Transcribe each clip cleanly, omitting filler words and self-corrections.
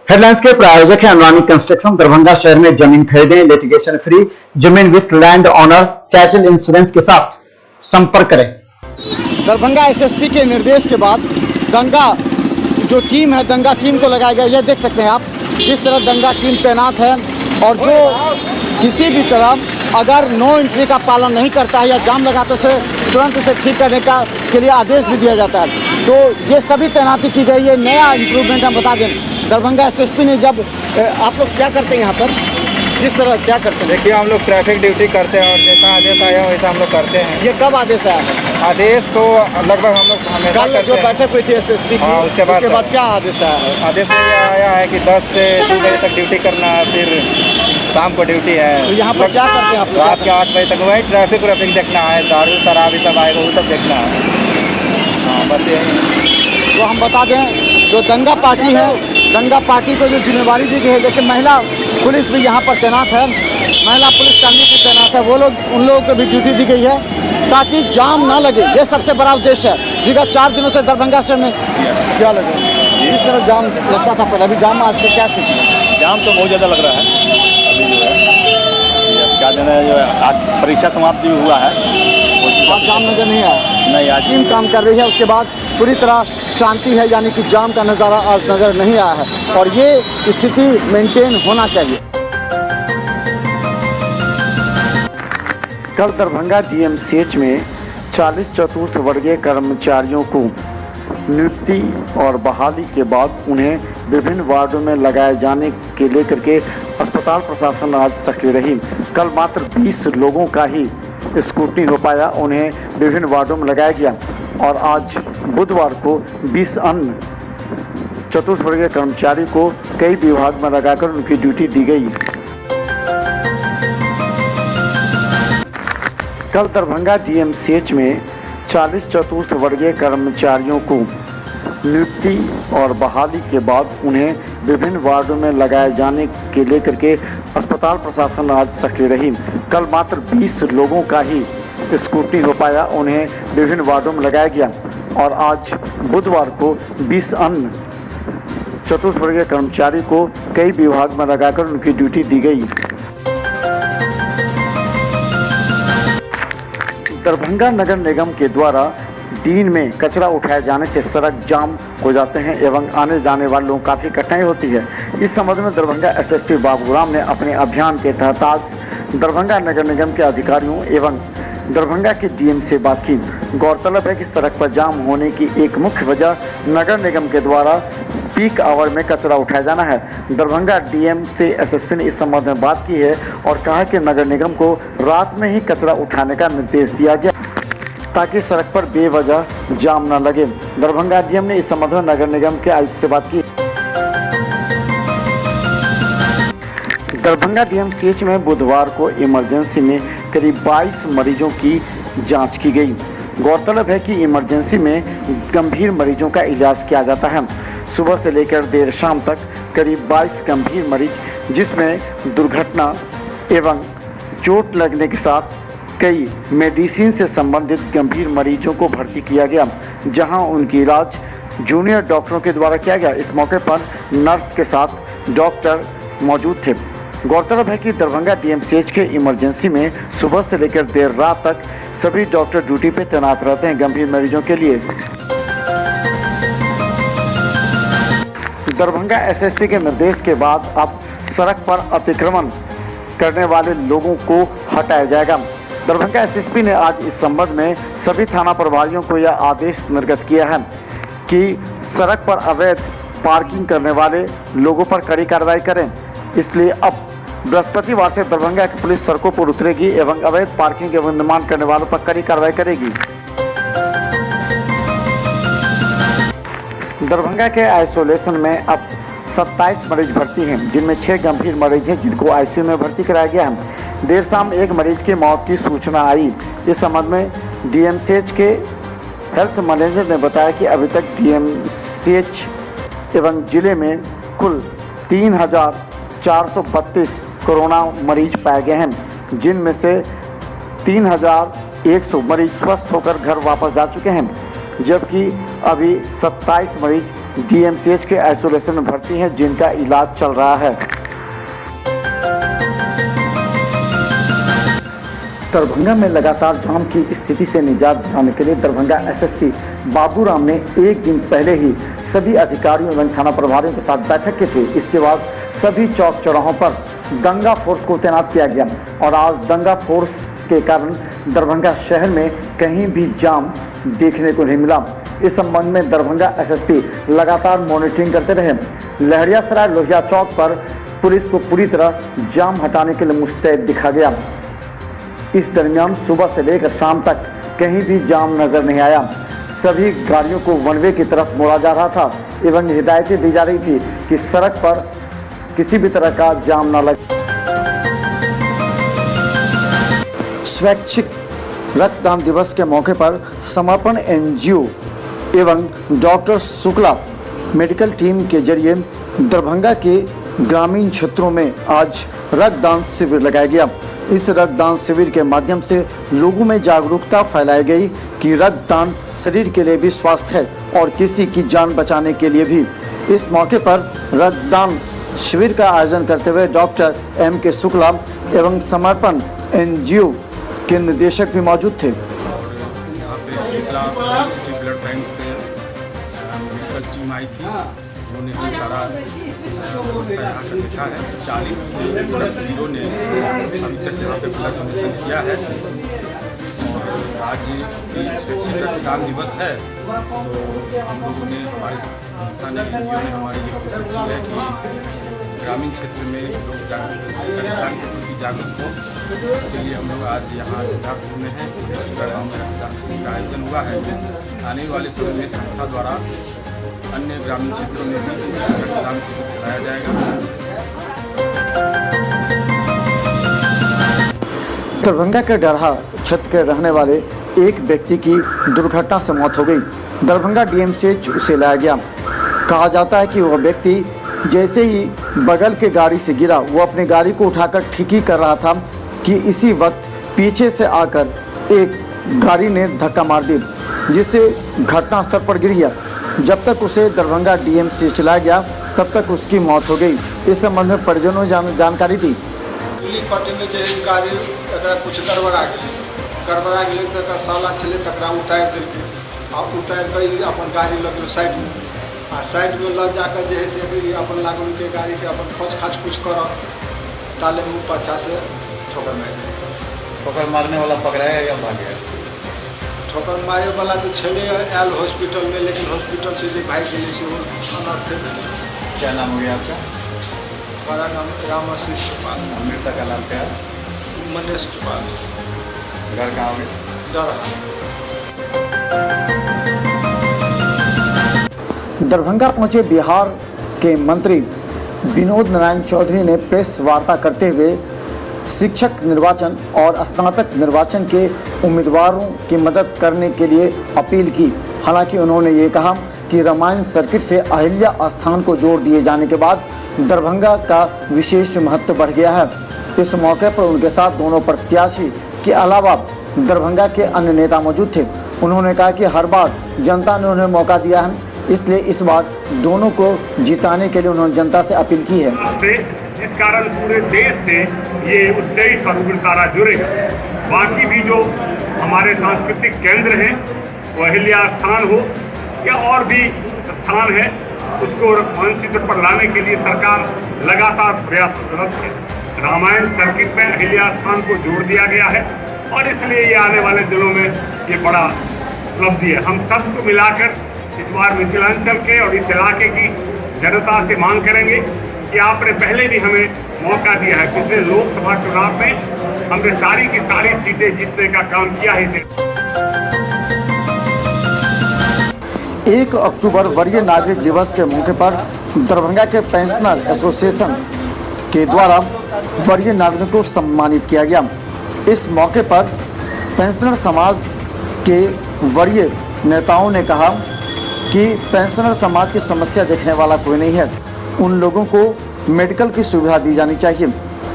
Headlines के प्रायोजक है अनुरानी कंस्ट्रक्शन। दरभंगा शहर में जमीन खरीदें, लिटिगेशन फ्री, जमीन with land owner title insurance के साथ संपर्क करें। दरभंगा एसएसपी के निर्देश के बाद दंगा जो टीम है, दंगा टीम को लगाया गया। यह देख सकते हैं आप किस तरह दंगा टीम तैनात है, और जो किसी भी तरह अगर नो एंट्री का पालन नहीं करता है या जाम लगाते उसे तुरंत उसे ठीक करने के लिए आदेश भी दिया जाता है। तो ये सभी तैनाती की गई है। नया इम्प्रूवमेंट हम बता दें, दरभंगा एसएसपी ने जब आप लोग क्या करते हैं यहाँ पर, किस तरह क्या करते हैं? देखिए, हम लोग ट्रैफिक ड्यूटी करते हैं और जैसा आदेश आया वैसा हम लोग करते हैं। ये कब आदेश आया है? आदेश तो लगभग हम लोग हमेशा कल करते जो हैं। बैठक हुई थी एसएसपी की, उसके बाद क्या आदेश आया है? आदेश ये आया है कि 10 से 2 बजे तक ड्यूटी करना है, फिर शाम को ड्यूटी है। तो यहाँ पर क्या करते हैं आप लोग? रात के 8 बजे तक वही ट्रैफिक व्रैफिक देखना है, दारू शराब ये सब आएगा वो सब देखना है। हाँ, बस यही। तो हम बता दें, जो दंगा पार्टी है, दंगा पार्टी को जो जिम्मेवारी दी गई है, देखिए महिला पुलिस भी यहाँ पर तैनात है, महिला पुलिस कर्मी भी तैनात है। वो लोग, उन लोगों को भी ड्यूटी दी गई है ताकि जाम ना लगे। ये सबसे बड़ा उद्देश्य है। विगत 4 दिनों से दरभंगा शहर में क्या लगे, इस तरह जाम लगता था पहले, अभी जाम आज के क्या स्थिति है? जाम तो बहुत ज़्यादा लग रहा है अभी जो है। क्या देना है, जो आज परीक्षा समाप्ति हुआ है, आज जाम नजर नहीं आया। नहीं आज टीम काम कर रही है, उसके बाद पूरी तरह शांति है, यानी कि जाम का नज़ारा आज नज़र नहीं आया है, और ये स्थिति मेंटेन होना चाहिए। कल दरभंगा डीएमसीएच में 40 चतुर्थ वर्गीय कर्मचारियों को नियुक्ति और बहाली के बाद उन्हें विभिन्न वार्डों में लगाए जाने के लेकर के अस्पताल प्रशासन आज सक्रिय रही। कल मात्र 20 लोगों का ही स्क्रूटनी हो पाया, उन्हें विभिन्न वार्डों में लगाया गया, और आज बुधवार को 20 अन्य चतुर्थ वर्गीय कर्मचारी को कई विभाग में लगाकर उनकी ड्यूटी दी गई। कल दरभंगा डीएमसीएच में 40 चतुर्थ वर्गीय कर्मचारियों को नियुक्ति और बहाली के बाद उन्हें विभिन्न वार्डों में लगाए जाने के लेकर के अस्पताल प्रशासन आज सक्रिय रही। कल मात्र 20 लोगों का ही स्क्रूटनी हो पाया, उन्हें विभिन्न वार्डों में लगाया गया, और आज बुधवार को 20 अन्य चतुर्थ वर्गीय कर्मचारी को कई विभाग में लगाकर उनकी ड्यूटी दी गई। दरभंगा नगर निगम के द्वारा दिन में कचरा उठाए जाने से सड़क जाम हो जाते हैं एवं आने जाने वाले लोगों को काफ़ी कठिनाई होती है। इस संबंध में दरभंगा एसएसपी बाबूराम ने अपने अभियान के तहत आज दरभंगा नगर निगम के अधिकारियों एवं दरभंगा के डीएम से बात की। गौरतलब है कि सड़क पर जाम होने की एक मुख्य वजह नगर निगम के द्वारा पीक आवर में कचरा उठाया जाना है। दरभंगा डीएम से एसएसपी ने इस संबंध में बात की है और कहा कि नगर निगम को रात में ही कचरा उठाने का निर्देश दिया गया ताकि सड़क पर बेवजह जाम न लगे। दरभंगा डीएम ने इस संबंध में नगर निगम के आयुक्त से बात की। दरभंगा डीएमसीएच में बुधवार को इमरजेंसी में करीब 22 मरीजों की जांच की गई। गौरतलब है कि इमरजेंसी में गंभीर मरीजों का इलाज किया जाता है। सुबह से लेकर देर शाम तक करीब 22 गंभीर मरीज, जिसमें दुर्घटना एवं चोट लगने के साथ कई मेडिसिन से संबंधित गंभीर मरीजों को भर्ती किया गया, जहां उनकी इलाज जूनियर डॉक्टरों के द्वारा किया गया। इस मौके पर नर्स के साथ डॉक्टर मौजूद थे। गौरतलब है कि दरभंगा डीएमसीएच के इमरजेंसी में सुबह से लेकर देर रात तक सभी डॉक्टर ड्यूटी पे तैनात रहते हैं गंभीर मरीजों के लिए। दरभंगा एसएसपी के निर्देश के बाद अब सड़क पर अतिक्रमण करने वाले लोगों को हटाया जाएगा। दरभंगा एसएसपी ने आज इस संबंध में सभी थाना प्रभारियों को यह आदेश निर्गत किया है कि सड़क पर अवैध पार्किंग करने वाले लोगों पर कड़ी कार्रवाई करें। इसलिए अब बृहस्पतिवार से दरभंगा की पुलिस सड़कों पर उतरेगी एवं अवैध पार्किंग एवं निर्माण करने वालों पर कड़ी कार्रवाई करेगी। दरभंगा के आइसोलेशन में अब 27 मरीज भर्ती हैं, जिनमें 6 गंभीर मरीज हैं जिनको आईसीयू में भर्ती कराया गया है। देर शाम एक मरीज की मौत की सूचना आई। इस संबंध में डीएमसीएच के हेल्थ मैनेजर ने बताया कि अभी तक डीएमसीएच एवं जिले में कुल 3,432 कोरोना मरीज पाए गए हैं, जिनमें से 3,100 मरीज स्वस्थ होकर घर वापस जा चुके हैं। जबकि अभी 27 मरीज डीएमसीएच के आइसोलेशन में भर्ती हैं, जिनका इलाज चल रहा है। दरभंगा में लगातार जाम की स्थिति से निजात दिलाने के लिए दरभंगा एसएसपी बाबूराम ने एक दिन पहले ही सभी अधिकारियों एवं थाना प्रभारियों के साथ बैठक की थी। इसके बाद सभी चौक चौराहों पर दंगा फोर्स को तैनात किया गया और आज दंगा फोर्स के कारण दरभंगा शहर में कहीं भी जाम देखने को नहीं मिला। इस संबंध में दरभंगा एसएसपी लगातार मॉनिटरिंग करते रहे। लहरियासराय लोहिया चौक पर पुलिस को पूरी तरह जाम हटाने के लिए मुस्तैद दिखा गया। इस दरमियान सुबह से लेकर शाम तक कहीं भी जाम नजर नहीं आया। सभी गाड़ियों को वन वे की तरफ मोड़ा जा रहा था एवं हिदायतें दी जा रही थी कि सड़क पर किसी भी तरह का जाम न लगे। स्वैच्छिक रक्तदान दिवस के मौके पर समर्पण एनजीओ एवं डॉक्टर शुक्ला मेडिकल टीम के जरिए दरभंगा के ग्रामीण क्षेत्रों में आज रक्तदान शिविर लगाया गया। इस रक्तदान शिविर के माध्यम से लोगों में जागरूकता फैलाई गई कि रक्तदान शरीर के लिए भी स्वास्थ्य है और किसी की जान बचाने के लिए भी। इस मौके पर रक्तदान शिविर का आयोजन करते हुए डॉक्टर M.K. शुक्ला एवं समर्पण एनजीओ के निदेशक भी मौजूद थे। यहाँ पे शुक्ला सिटी ब्लड बैंक से मेडिकल टीम आई थी। उन्होंने भी सारा व्यवस्था यहाँ का देखा है। 40 ब्लड हीरो ने अभी तक यहाँ पे ब्लड डोनेशन किया है। और आज भी स्वैच्छिक रक्तदान दिवस है, तो हम लोगों ने, हमारी संस्था ने, एनजीओ ने हमारी ये कोशिश की है कि ग्रामीण क्षेत्र में लोग रक्तदान के प्रति जागरूक हों। इसके लिए हम लोग आज यहाँ दुर्गापुर में हैं, गाँव में रक्तदान शिविर का आयोजन हुआ है। आने वाले समय में संस्था द्वारा अन्य ग्रामीण क्षेत्रों में भी रक्तदान शिविर चलाया जाएगा। दरभंगा के डरहा क्षेत्र के रहने वाले एक व्यक्ति की दुर्घटना से मौत हो गई। दरभंगा डीएमसीएच उसे लाया गया। कहा जाता है कि वह व्यक्ति जैसे ही बगल के गाड़ी से गिरा, वो अपनी गाड़ी को उठाकर ठीक ही कर रहा था कि इसी वक्त पीछे से आकर एक गाड़ी ने धक्का मार दी, जिससे घटनास्थल पर गिर गया। जब तक उसे दरभंगा डीएमसीएच लाया गया, तब तक उसकी मौत हो गई। इस संबंध में परिजनों ने जानकारी दी। पट्टी में जो है गाड़ी कुछ गड़बड़ा गए तो साला छे तक उतार दिल्ली और उतार कर अपन गाड़ी लग साइड में आ साइड में लग जाकर जो है से अपन लागू के गाड़ी के अपन खोज खाच कुछ कर ताले मुँह पाछा से ठोकर मार ठोकर मारने वाला पकड़ाया या भाग गया? ठोकर मारे वाला तो छेड़े आयल हॉस्पिटल में, लेकिन हॉस्पिटल से जो भाई गए से वो अनर्थ थे। क्या नाम हो गया आपका? हमारा नाम रामाशीष चौपाल। मृतक का नाम क्या है? मनीष चौपाल। घर कहाँ हो? दरभंगा पहुंचे बिहार के मंत्री विनोद नारायण चौधरी ने प्रेस वार्ता करते हुए शिक्षक निर्वाचन और स्नातक निर्वाचन के उम्मीदवारों की मदद करने के लिए अपील की। हालांकि उन्होंने ये कहा कि रामायण सर्किट से अहिल्या स्थान को जोड़ दिए जाने के बाद दरभंगा का विशेष महत्व बढ़ गया है। इस मौके पर उनके साथ दोनों प्रत्याशी के अलावा दरभंगा के अन्य नेता मौजूद थे। उन्होंने कहा कि हर बार जनता ने उन्हें मौका दिया है, इसलिए इस बार दोनों को जिताने के लिए उन्होंने जनता से अपील की है। जिस कारण पूरे देश से ये उच्चैठ और उग्रतारा जुड़ेगा। बाकी भी जो हमारे सांस्कृतिक केंद्र हैं, वो अहिल्या स्थान हो या और भी स्थान है, उसको मानचित्र पर लाने के लिए सरकार लगातार प्रयासरत है। रामायण सर्किट में अहिल्या स्थान को जोड़ दिया गया है और इसलिए ये आने वाले दिनों में ये बड़ा उपलब्धि है। हम सबको मिलाकर इस बार मिथिलांचल के और इस इलाके की जनता से मांग करेंगे कि आपने पहले भी हमें मौका दिया है। पिछले लोकसभा चुनाव में हमने सारी की सारी सीटें जीतने का काम किया है। 1 अक्टूबर वरीय नागरिक दिवस के मौके पर दरभंगा के पेंशनर एसोसिएशन के द्वारा वरीय नागरिकों को सम्मानित किया गया। इस मौके पर पेंशनर समाज के वरीय नेताओं ने कहा कि पेंशनर समाज की समस्या देखने वाला कोई नहीं है, उन लोगों को मेडिकल की सुविधा दी जानी चाहिए।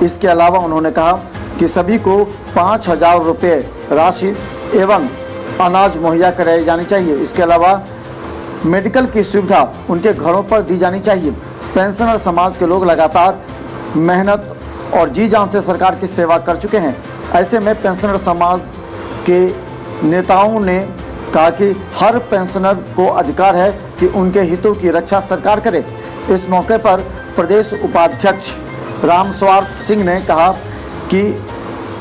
इसके अलावा उन्होंने कहा कि सभी को 5,000 रुपये राशि एवं अनाज मुहैया कराई जानी चाहिए। इसके अलावा मेडिकल की सुविधा उनके घरों पर दी जानी चाहिए। पेंशनर समाज के लोग लगातार मेहनत और जी जान से सरकार की सेवा कर चुके हैं। ऐसे में पेंशनर समाज के नेताओं ने कहा कि हर पेंशनर को अधिकार है कि उनके हितों की रक्षा सरकार करे। इस मौके पर प्रदेश उपाध्यक्ष रामस्वार्थ सिंह ने कहा कि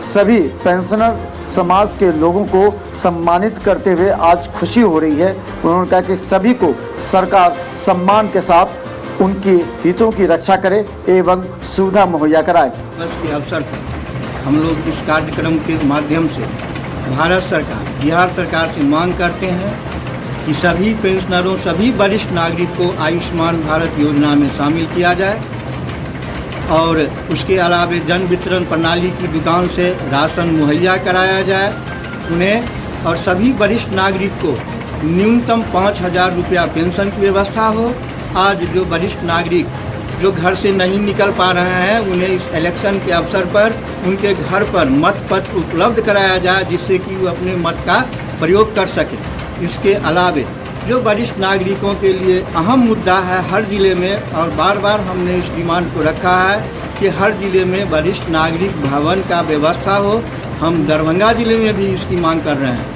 सभी पेंशनर समाज के लोगों को सम्मानित करते हुए आज खुशी हो रही है। उन्होंने कहा कि सभी को सरकार सम्मान के साथ उनके हितों की रक्षा करे एवं सुविधा मुहैया कराए। दिवस के अवसर पर हम लोग इस कार्यक्रम के माध्यम से भारत सरकार, बिहार सरकार से मांग करते हैं कि सभी पेंशनरों, सभी वरिष्ठ नागरिक को आयुष्मान भारत योजना में शामिल किया जाए और उसके अलावा जन वितरण प्रणाली की दुकान से राशन मुहैया कराया जाए उन्हें, और सभी वरिष्ठ नागरिक को न्यूनतम 5,000 रुपया पेंशन की व्यवस्था हो। आज जो वरिष्ठ नागरिक जो घर से नहीं निकल पा रहे हैं उन्हें इस इलेक्शन के अवसर पर उनके घर पर मत पत्र उपलब्ध कराया जाए जिससे कि वो अपने मत का प्रयोग कर सकें। इसके अलावे जो वरिष्ठ नागरिकों के लिए अहम मुद्दा है हर ज़िले में, और बार बार हमने इस डिमांड को रखा है कि हर ज़िले में वरिष्ठ नागरिक भवन का व्यवस्था हो। हम दरभंगा ज़िले में भी इसकी मांग कर रहे हैं।